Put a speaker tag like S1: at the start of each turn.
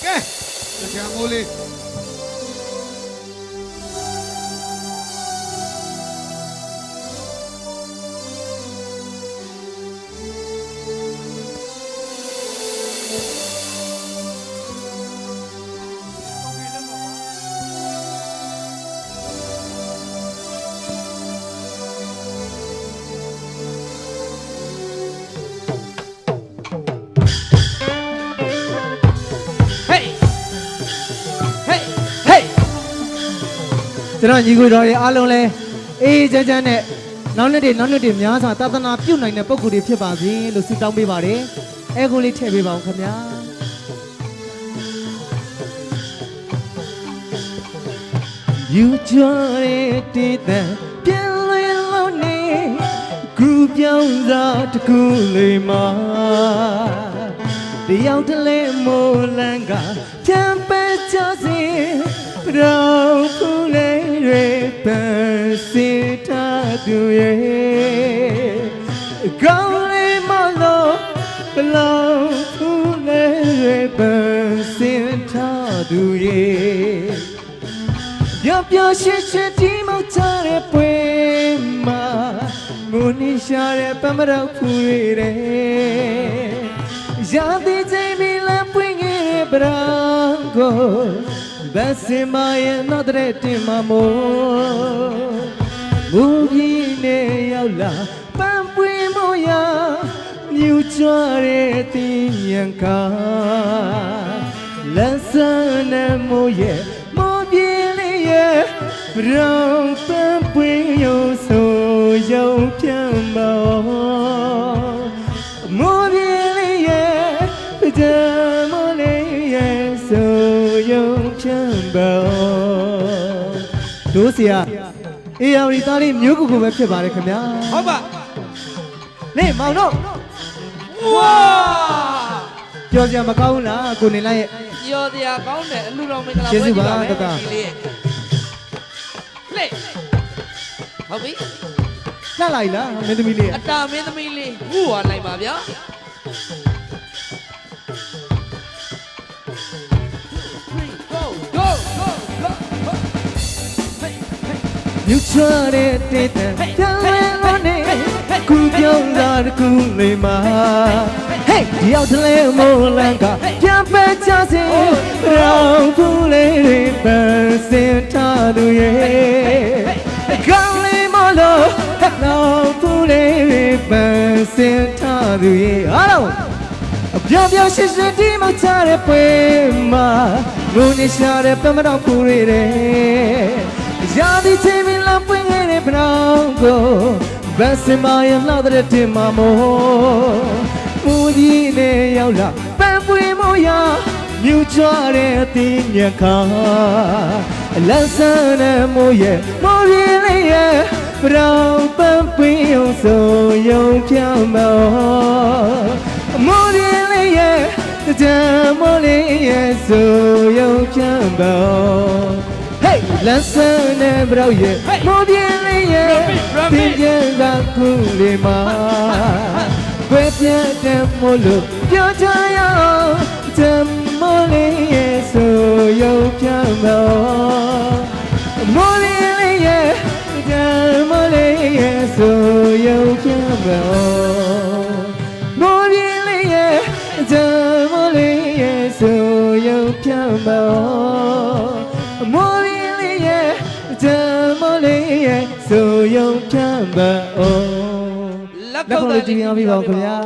S1: ကဲတရားမိုးလေး
S2: ကျွန်တော်ညီကိုတော်တွေအားလုံးလဲအေးချမ်းချမ်းနဲ့နောက်နှစ်တွေများစွာသာသနာပြုနိုင်တဲ့ပုံကိုယ်တွေဖြစ်ပါစေလို့ဆုတောင်းပေးပါတယ်အဲကိုလေးထည့်ပေးပါဦးခင်ဗျာယူကြတဲ့တေးတန်ပြန်လည်လို့နေဂရုပြောင်းစားတစ်ခုလေးမှာတယောက်တလဲမိုးလန်းကချမ်းပဲချစေရောင်ဖူးလေးတွေပန်းစီထားသူရဲ့ကောင်းလေးမလို့ဘလောင်ဖူးလေးတွေပန်းစီထားသူရဲ့ပျော်ရွှင်ရွှင်ဒီမောက်ချတဲ့ပွဲမှာငိုနေရှာတဲ့ပန်းမတော်ဖူးတွေတဲ့ရာသီချိန်မီလမ်းပွင့်ခဲ့တဲ့ပရန်ကိုဘယ်စင်မရဲ့နောက်တဲ့တင်မမို့မူကြီးနဲ့ရောက်လာပန်းပွင့်မို့ရမြူကြွတဲ့တင်ရန်ကလက်စမ်းနဲ့မို့ရဲ့မော်ပြေးလေးရဲ့ရောင်ပန်းပွင့်ရုံဆိုရုံပြန်မောမော်ပြေးလေးရဲ့ကြမ်းမလေးရဲ့ဆိုရုံပြန်မောတို့စီကအေးရီသားလေးမျိုးကူကူပဲဖြစ်ပါတယ်ခင်ဗျာ
S1: ဟုတ်ပါ
S2: နေမောင်တို့
S1: ဝါ
S2: ကြော်ကြမကောင်းလားကိုနေလိုက်ရဲ့
S1: ကြော်တရားကောင်းတယ်အလူတော်မင်္ဂလာပွဲကြီးပါပဲလေဟုတ်ပြီ
S2: လှလိုက်လားမင်းသမီးလေး
S1: အတာမင်းသမီးလေးဟူဝါလိုက်ပါဗျာ
S2: မြူချွတ်တဲ့တေးတန်ပြန်လဲလို့နေကူပြောင်းလာတကူလေးမှာဟေးဒီရောက်တလဲမိုးလန်းကပြန်ပဲချစေရောင်ဖူးလေးတွေပန်းစင်ထားသူရဲ့ကောင်းလေးမလို့ရောင်ဖူးလေးတွေပန်းစင်ထားသူရဲ့အားလုံးပြောင်းပြောင်းရှင်းရှင်းဒီမောက်ချတဲ့ပွဲမှာငိုနေရှာတဲ့ပန်းမတော်ဖူးတွေတဲ့ရာသီချိန်မီလမ်းပွင့်ခဲ့တဲ့ပနောင်းကိုဘယ်စင်မရဲ့လှတဲ့တင်မမို့မူကြီးနဲ့ရောက်လာပန်းပွင့်မို့ရမြူကြွတဲ့အသင်းမြခါလက်ဆန်းနဲ့မို့ရဲ့မော်ရီလေးရဲ့ပနောင်းပန်းပွင့်ရုံဆိုရုံပြောင်းမောမော်ရီလေးရဲ့ကြမ်းမော်လေးရဲ့ဆိုရုံပြောင်းမောလမ်းစမ်းနဲ့ဘရောက်ရဲ့မော်ပြင်းလေးရဲ့ပြင်းပြင်းကကူလေးမှာခွဲပြတ်တဲ့မို့လို့ပြောချရအောင်တမော်လေးရဲ့ဆိုရုံပြမောမော်လေးရဲ့တမော်လေးရဲ့ဆိုရုံပြမောမော်လေးရဲ့တမော်လေးရဲ့ဆိုရုံပြမောမော်တမလေးရဲ့ဆိုယုံချမ်းပါအိုးလက်ခုပ်လေးကြည့်ရပြီပါခင်ဗျာ